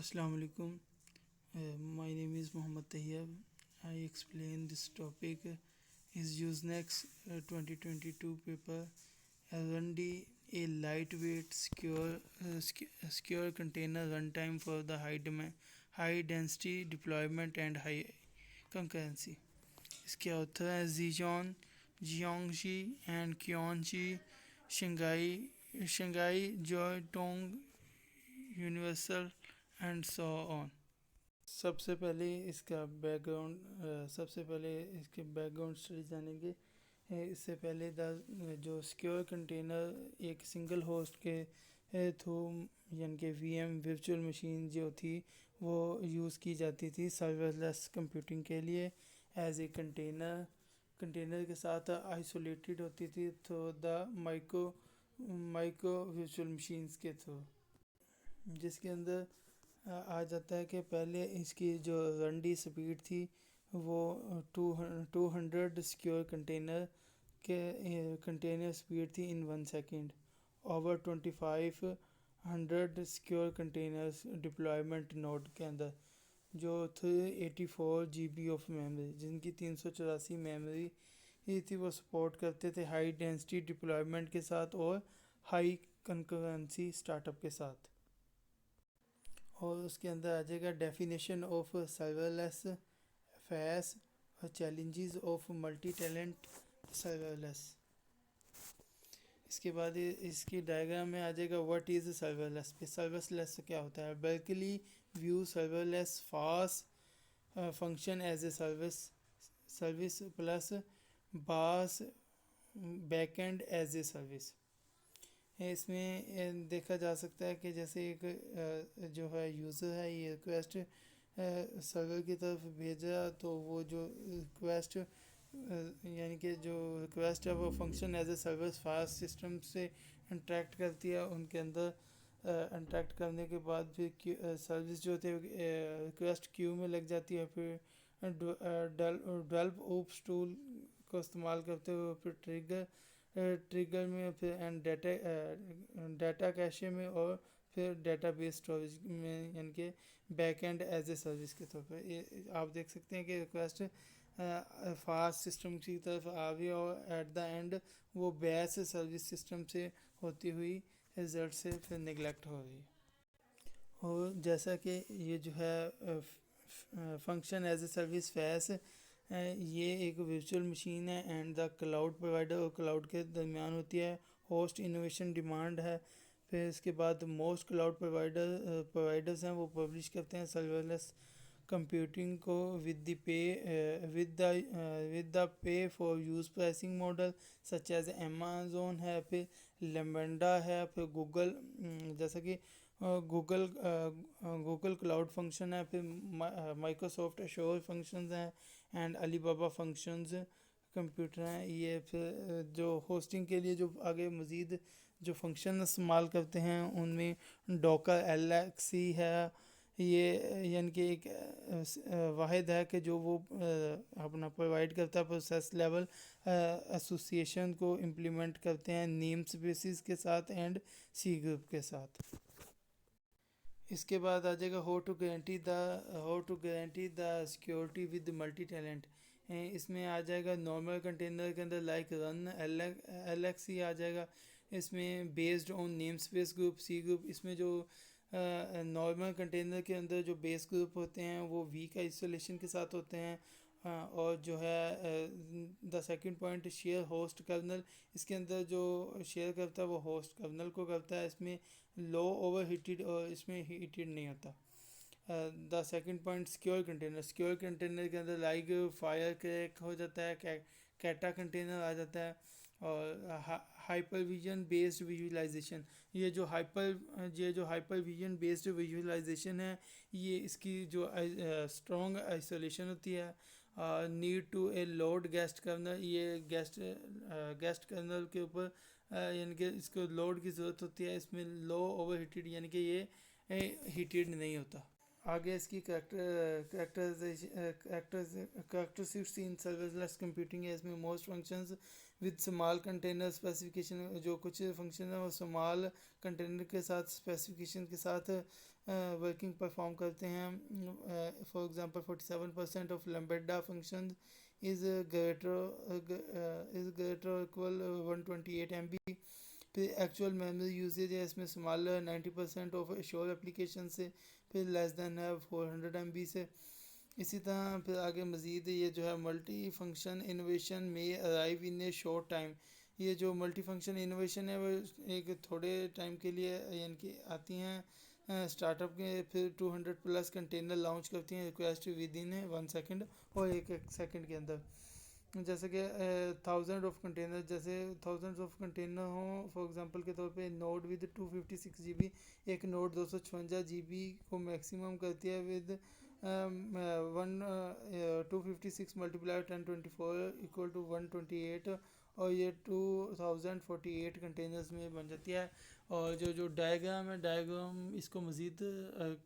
Assalamu alaikum. My name is Muhammad Tayyab. I explain this topic is Usenex 2022 paper R&D, a lightweight secure container runtime for the high density deployment and high concurrency. इसके author हैं Zijon, Jiangxi and Qianxi, Shanghai Jiaotong Universal and so on. सबसे पहले इसके background study जानेंगे। इससे पहले जो secure container एक सिंगल होस्ट के थ्रू यानी कि वीएम वर्चुअल मशीन जो थी वो यूज़ की जाती थी सर्वरलेस कंप्यूटिंग के लिए एज ए कंटेनर के साथ आइसोलेटेड होती थी तो द माइक्रो वर्चुअल मशीन्स के थ्रू, जिसके अंदर आ जाता है कि पहले इसकी जो रनडी स्पीड थी वो 200 सिक्योर कंटेनर स्पीड थी इन 1 second. Over 2500 secure containers deployment node के अंदर जो थे 84 GB ऑफ मेमोरी, जिनकी 384 मेमोरी थी, वो सपोर्ट करते थे हाई डेंसिटी डिप्लॉयमेंट के साथ और हाई कंकरेंसी स्टार्टअप के साथ। और उसके अंदर आ जाएगा डेफिनेशन ऑफ सर्वरलेस फैस और challenges of multi talent serverless. इसके बाद इसकी डायग्राम में आ जाएगा व्हाट इज़ सर्वरलेस। सर्वरलेस क्या होता है? Basically view serverless FaaS function as a service plus BaaS backend as a service. इसमें देखा जा सकता है कि जैसे एक जो है यूज़र है, ये रिक्वेस्ट सर्वर की तरफ भेजा तो वो जो रिक्वेस्ट यानी कि जो रिक्वेस्ट है वो function as a service FaaS system से इंटरेक्ट करती है। उनके अंदर इंटरेक्ट करने के बाद फिर सर्विस जो होती है रिक्वेस्ट क्यू में लग जाती है। फिर डेवलप ओप्स टूल को इस्तेमाल करते हुए फिर ट्रिगर में फिर एंड डाटा कैशे में और फिर डेटाबेस स्टोरेज में यानी कि बैकएंड एज ए सर्विस के तौर पर आप देख सकते हैं कि रिक्वेस्ट फास्ट सिस्टम की तरफ आ गई और एट द एंड वो बैच सर्विस सिस्टम से होती हुई रिजल्ट से फिर निगलेक्ट हो गई। और जैसा कि ये जो है फंक्शन एज ए सर्विस फैस ये एक वर्चुअल मशीन है एंड द क्लाउड प्रोवाइडर और क्लाउड के दरमियान होती है। होस्ट इनोवेशन डिमांड है। फिर इसके बाद मोस्ट क्लाउड प्रोवाइडर्स हैं वो पब्लिश करते हैं सर्वरलेस कंप्यूटिंग को with the pay for use pricing model such as Amazon है, फिर लेमेंडा है, फिर गूगल जैसा कि गूगल क्लाउड फंक्शन है, फिर माइक्रोसॉफ्ट एश्योर फंक्शंस हैं एंड अलीबाबा फंक्शंस कंप्यूटर हैं। ये फिर जो होस्टिंग के लिए जो आगे मज़ीद जो फंक्शन इस्तेमाल करते हैं उनमें डॉकर एलएक्सी है। ये यानी कि एक वाहिद है कि जो वो अपना प्रोवाइड करता है प्रोसेस लेवल एसोसिएशन को इम्प्लीमेंट करते हैं नेम स्पेसिस के साथ एंड सी ग्रुप के साथ। इसके बाद आ जाएगा how to guarantee the security with multi talent. इसमें आ जाएगा नॉर्मल कंटेनर के अंदर लाइक रन एलएक्सी आ जाएगा। इसमें based on namespace group cgroup. इसमें जो नॉर्मल कंटेनर के अंदर जो बेस ग्रुप होते हैं वो वीक आइसोलेशन के साथ होते हैं। और जो है the second point share host kernel. इसके अंदर जो शेयर करता है वो होस्ट कर्नल को करता है। इसमें लो ओवर हीटेड और इसमें हीटेड नहीं होता। The second point secure container के अंदर लाइक फायर क्रैक हो जाता है, कैटा कंटेनर आ जाता है। और हाइपरविजन बेस्ड विजुअलाइजेशन, ये जो हाइपरविजन बेस्ड विजुअलाइजेशन है ये इसकी जो स्ट्रॉन्ग आइसोलेशन होती है। Need to a load guest kernel, ये गेस्ट कर्नल के ऊपर यानी कि इसको लोड की ज़रूरत होती है। इसमें लो ओवर हीटेड यानी कि ये हीटेड नहीं होता। आगे इसकी करेक्टरिस्टिक्स इन सर्वरलेस कंप्यूटिंग है। इसमें most functions with small container specification, जो कुछ फंक्शन है वो स्मॉल कंटेनर के साथ स्पेसिफिकेशन के साथ वर्किंग परफॉर्म करते हैं. For example 47% of lambda function is greater equal 128 MB. फिर एक्चुअल मेमोरी यूजेज है इसमें स्मॉलर 90% ऑफ श्योर एप्लीकेशन से, फिर लेस दैन है 400 MB से. इसी तरह फिर आगे मज़ीद ये जो है मल्टी फंक्शन इनोवेशन में arrive in A short time. ये जो मल्टी फंक्शन इनोवेशन है वो एक थोड़े टाइम के लिए यानी कि आती हैं स्टार्टअप के. फिर 200+ कंटेनर लॉन्च करती हैं रिक्वेस्ट विद इन 1 सेकंड और एक सेकंड के अंदर. जैसे कि थाउजेंड ऑफ कंटेनर, जैसे थाउजेंड्स ऑफ कंटेनर हों फॉर एग्जांपल के तौर पे नोड विद 256 GB. एक नोड 256 GB को मैक्सिमम करती है विद 256 मल्टीप्लाई 1024 इक्वल टू 128, और ये 2048 कंटेनर्स में बन जाती है. और जो डायग्राम है, डायग्राम इसको मज़ीद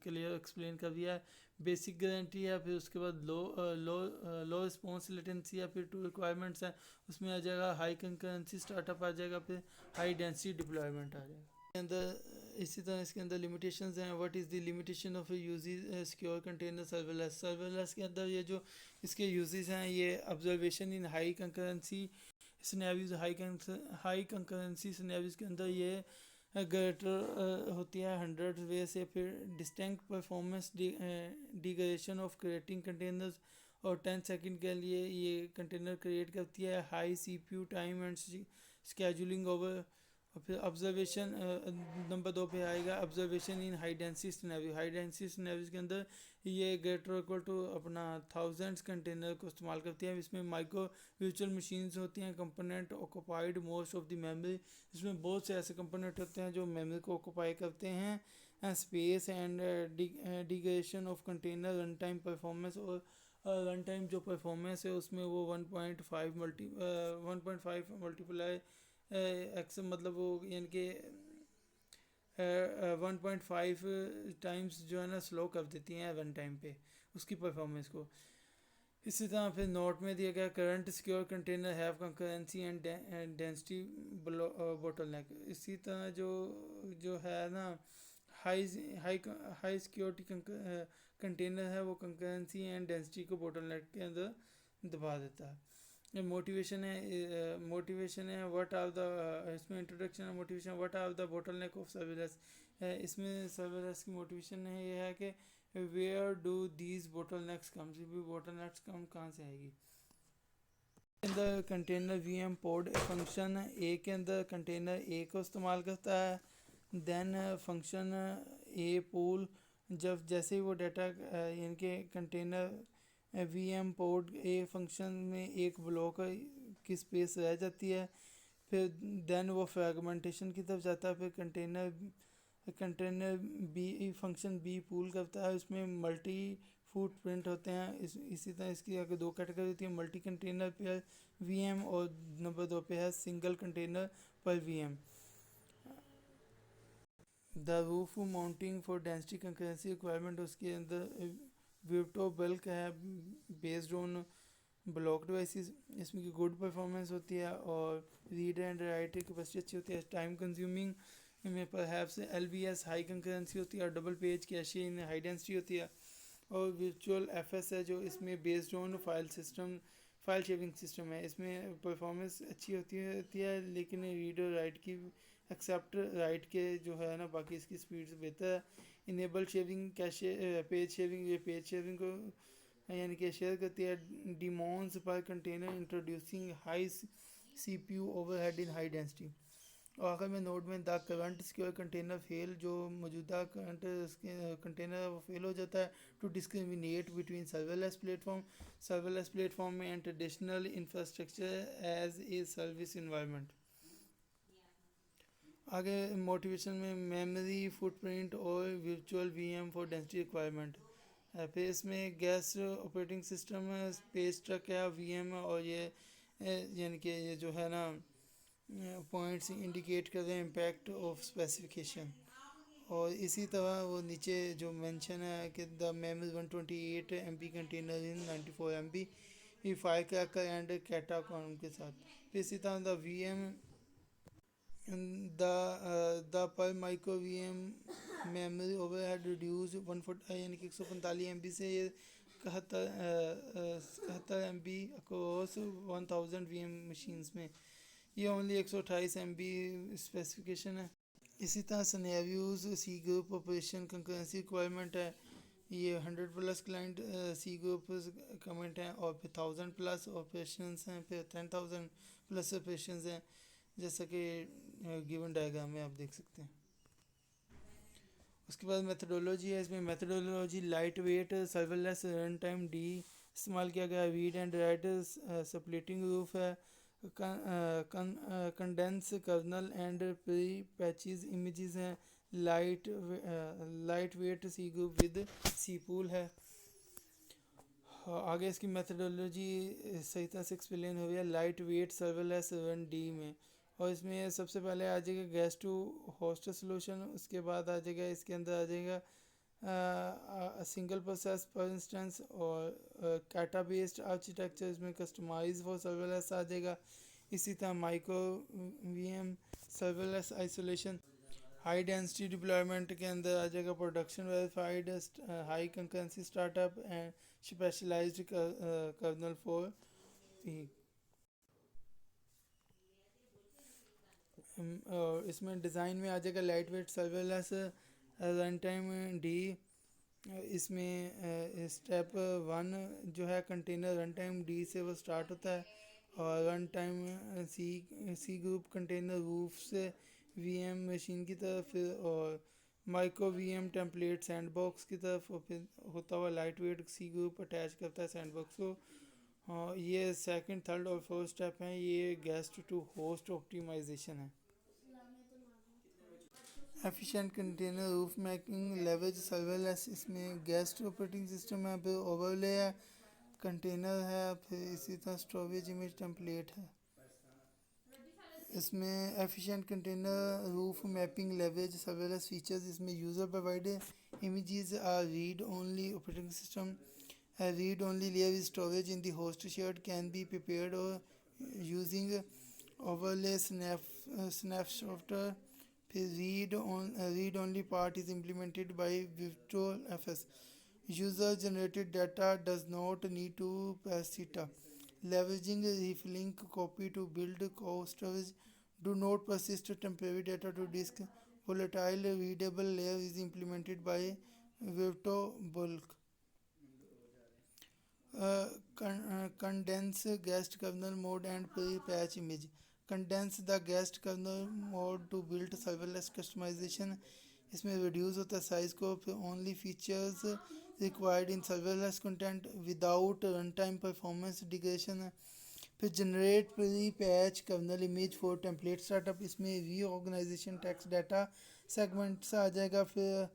क्लियर एक्सप्लेन कर दिया है. बेसिक गारंटी है, फिर उसके बाद लो रिस्पॉन्स लेटेंसी है, फिर 2 रिक्वायरमेंट्स हैं उसमें आ जाएगा. हाई कंकरेंसी स्टार्टअप आ जाएगा, फिर हाई डेंसिटी डिप्लॉयमेंट आ जाएगा. अंदर इसी तरह इसके अंदर लिमिटेशंस हैं. What is the limitation of uses secure container serverless. Serverless के अंदर ये जो इसके यूजेस हैं, ये ऑब्जर्वेशन इन high concurrency scenarios. High concurrency scenarios के अंदर ये ग्रेटर होती है 100 वे से. फिर distinct performance degradation of creating containers, और 10 सेकंड के लिए ये कंटेनर क्रिएट करती है. High CPU time and scheduling over. और फिर ऑब्जर्वेशन नंबर 2 पे आएगा ऑब्जर्वेशन इन high density scenario. High density scenarios के अंदर ये ग्रेटर इक्वल टू अपना थाउजेंड्स कंटेनर को इस्तेमाल करती हैं. इसमें माइक्रो वर्चुअल मशीन्स होती हैं. Component occupied most of the memory. इसमें बहुत से ऐसे कंपोनेंट होते हैं जो मेमोरी को ऑक्यूपाई करते हैं. Space and degradation of container run time performance. और रन टाइम जो परफॉर्मेंस है उसमें वो 1.5 मल्टीप्लाई एक्स, मतलब वो यानी कि 1.5 टाइम्स जो है ना स्लो कर देती हैं रन टाइम पे उसकी परफॉर्मेंस को. इसी तरह फिर नोट में दिया गया current secure container have concurrency and density bottleneck. इसी तरह जो जो है ना high high high security container है वो कंकरेंसी एंड डेंसिटी को बोटलनेक के अंदर दबा देता है. मोटिवेशन है व्हाट आर द, इसमें इंट्रोडक्शन है motivation what are the bottleneck of serverless. इसमें सर्विलेंस की मोटिवेशन है ये है कि where do these bottlenecks comes. भी बोटलनेक्स कहाँ से आएगी. अंदर कंटेनर VM पोड फंक्शन ए के अंदर कंटेनर ए को इस्तेमाल करता है. देन फंक्शन ए पूल, जब जैसे ही वो डाटा यानी कि container VM port a function में एक ब्लॉक की स्पेस रह जाती है. फिर देन वो फ्रेगमेंटेशन की तरफ जाता है. फिर container B function B pool करता है. उसमें मल्टी फुटप्रिंट होते हैं. इसी तरह इसकी अगर 2 कैटेगरी होती है, मल्टी कंटेनर पर VM और नंबर 2 पे है सिंगल कंटेनर पर VM. The roof mounting for density concurrency requirement, उसके अंदर विप्टो बल्क है बेस्ड ऑन ब्लॉक डिवाइसेस. इसमें की गुड परफॉर्मेंस होती है और रीड एंड राइट कैपेसिटी अच्छी होती है. टाइम कंज्यूमिंग में परहैप्स LBS हाई कंकरेंसी होती है और डबल पेज कैशे इन हाई डेंसिटी होती है. और वर्चुअल FS है जो इसमें based on file sharing system है. इसमें परफॉर्मेंस अच्छी होती है लेकिन रीड और राइट की एक्सेप्ट राइट के जो है ना बाकी इसकी स्पीड से बेहतर है. Enable sharing cache page sharing, ये पेज शेयरिंग को यानी कि शेयर करती है. डिमोन्स पर container introducing high CPU overhead in high density. और आखिर में नोड में the current secure container fail, जो मौजूदा करंट कंटेनर वो फेल हो जाता है to discriminate between serverless platform में and traditional infrastructure as a service environment. आगे मोटिवेशन में मेमोरी फुटप्रिंट और virtual VM for density requirement. फिर इसमें gas operating system space truck है VM, और ये यानी कि ये जो है ना पॉइंट्स इंडिकेट कर रहे हैं इम्पैक्ट ऑफ स्पेसिफिकेशन. और इसी तरह वो नीचे जो मेंशन है कि the memory 128 MB container in 94 MB Firecracker and कैटाकॉन के साथ. फिर इसी तरह the VM And the per micro VM memory overhead reduced 140 यानी कि 145 MB से ये 71 MB अक्रॉस 1000 VM मशीन्स में। ये ओनली 128 MB स्पेसिफिकेशन है। इसी तरह scenarios cgroup operation concurrency requirement है। ये 100+ क्लाइंट सी ग्रुप कमेंट हैं और फिर 1000+ ऑपरेशंस हैं, फिर 10,000+ ऑपरेशंस हैं, जैसा कि गिवन डायग्राम में आप देख सकते हैं। उसके बाद मेथडोलॉजी है। इसमें methodology lightweight serverless runtime डी इस्तेमाल किया गया। रीड एंड राइट स्प्लिटिंग रूफ है। Condense kernel and pre patches images हैं। Lightweight cgroup with C pool है। आगे इसकी मेथडोलॉजी सही तरह से एक्सप्लेन हो गया light weight serverless run D में। और इसमें सबसे पहले आ जाएगा गैस टू होस्ट सोल्यूशन। उसके बाद आ जाएगा इसके अंदर आ जाएगा सिंगल प्रोसेस पर इंस्टेंस और कैटा बेस्ड आर्किटेक्चर। इसमें कस्टमाइज फॉर सर्वरलेस आ जाएगा। इसी तरह micro VM serverless isolation. High density deployment के अंदर आ जाएगा production verified high concurrency startup and specialized kernel for इसमें डिज़ाइन में आ जाएगा lightweight serverless runtime D. इसमें स्टेप 1 जो है कंटेनर रन टाइम डी से वो स्टार्ट होता है और रन टाइम सी सी ग्रुप कंटेनर रूफ से वीएम मशीन की तरफ, फिर और माइक्रो वीएम टेम्पलेट सैंडबॉक्स की तरफ, और फिर होता हुआ lightweight cgroup attach करता है सैंडबॉक्स को। ये सेकंड थर्ड और फोर्थ स्टेप हैं। ये गेस्ट टू होस्ट ऑप्टिमाइजेशन है। Efficient container roof making leverage serverless. इसमें गेस्ट ऑपरेटिंग सिस्टम है, फिर ओवरले है, कंटेनर है, फिर इसी तरह स्टोरेज इमेज टेम्पलेट है। इसमें एफिशिएंट कंटेनर रूफ मैपिंग लेवरेज सर्वरलेस फीचर्स। इसमें user provided images are read only operating system. A read only layer with storage in the host shared can be prepared or using overlay snapshot. फिर read only part is implemented by virtual fs. User generated data does not need to persist. Leveraging reflink copy to build co-storage. Do not persist temporary data to disk. Volatile readable layer is implemented by Virtual Bulk. Condense guest kernel mode and pre-patch image. Condense the guest kernel mode to build serverless customization. इसमें reduce होता है size को, फिर only features required in serverless content without runtime performance degradation है। फिर generate pre-patch kernel image for template startup। इसमें reorganization text data segments आ जाएगा। फिर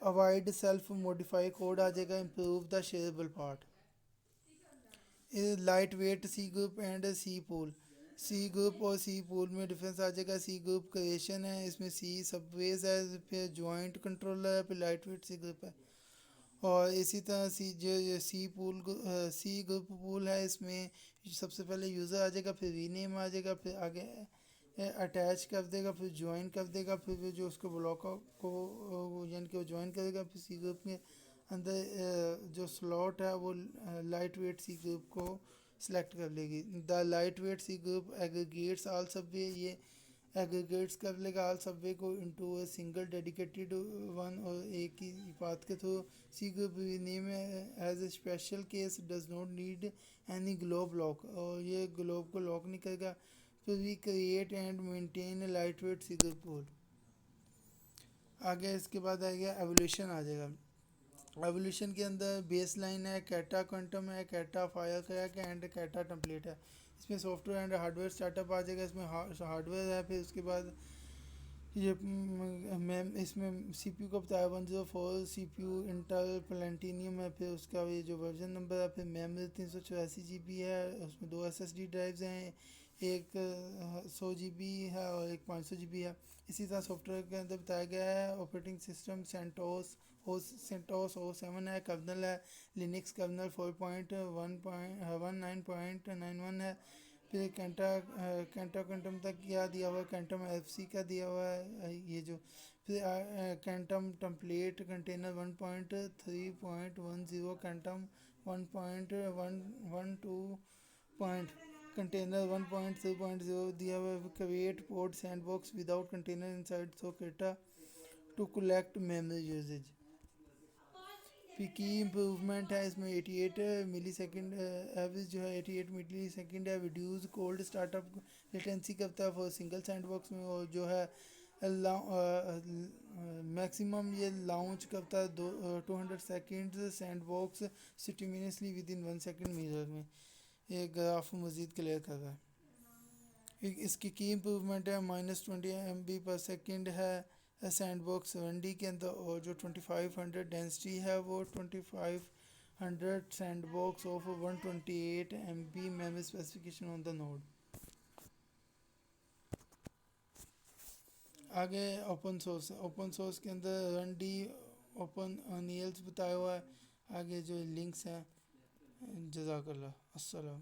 avoid self modify code आ जाएगा। improve the shareable part। Lightweight cgroup and C pool. Cgroup और C pool में difference आ जाएगा। सी group creation है, इसमें सी subways है, फिर जॉइंट कंट्रोलर है, फिर लाइट वेट सी ग्रुप है। और इसी तरह सी जो सी पूल सी ग्रुप पूल है, इसमें सबसे पहले यूज़र आ जाएगा, फिर रीनेम आ जाएगा, फिर आगे अटैच कर देगा, फिर ज्वाइन कर देगा, फिर जो उसको ब्लॉक को यानी कि वो ज्वाइन करेगा, फिर सी ग्रुप में अंदर जो स्लॉट है वो लाइट वेट सी ग्रुप को सिलेक्ट कर लेगी। The lightweight cgroup aggregates all subway. ये एग्रीगेट्स कर लेगा आल सबवे को into a single dedicated one, और एक ही पाथ के through. Cgroup name as a special case does not need any globe lock, और ये ग्लोब को लॉक नहीं करेगा। फिर we create and maintain lightweight cgroup code. आगे इसके बाद आएगा एवोल्यूशन आ जाएगा। एवोल्यूशन के अंदर बेस लाइन है, कैटा क्वांटम है, कैटा फायर क्रैक एंड कैटा टेम्पलेट है। इसमें सॉफ्टवेयर एंड हार्डवेयर स्टार्टअप आ जाएगा। इसमें हार्डवेयर है, फिर उसके बाद ये मैम इसमें सीपीयू का बताया 104 सीपीयू इंटेल प्लेटिनियम है। फिर उसका ये जो वर्जन नंबर है, फिर मेमोरी 384 GB है, उसमें 2 SSD ड्राइव्स हैं, एक 100 GB है और एक 500 GB है। इसी तरह सॉफ्टवेयर के अंदर बताया गया है ऑपरेटिंग सिस्टम सेंटोस O7 है, कर्नल है लिनक्स कर्नल 4.19.91 है, फिर कैंटा कंटम तक क्या दिया हुआ है, कैंटम एफसी का दिया हुआ है ये जो। फिर कैंटम टम्पलेट कंटेनर 1.3.10, कैंटम 1.112 पॉइंट कंटेनर 1.3.0 दिया हुआ है। Create port sandbox without container inside so केटा टू कलेक्ट मेमोरी यूजेज। फिर की इम्प्रूवमेंट है इसमें 88 मिली सेकेंड एवरेज जो है 88 मिली सेकेंड है। रिड्यूस कोल्ड स्टार्टअप लेटेंसी करता है फॉर सिंगल सैंडबॉक्स में, और जो है मैक्सिमम ये लॉन्च करता है 200 सेकेंड सैंडबॉक्स सिटीमिनसली विद इन 1 सेकेंड मिरर में। ये ग्राफ मज़ीद क्लियर कर रहा है। इसकी की इम्प्रूवमेंट है -20 MB/सेकेंड है सैंडबॉक्स 1D के अंदर, और जो 2500 डेंसिटी है वो 2500 sandbox of 128 MB memory specification on the node. आगे ओपन सोर्स के अंदर 1D ओपन नील्स बताया हुआ है। आगे जो लिंक्स हैं, जज़ाकल्लाह, अस्सलाम।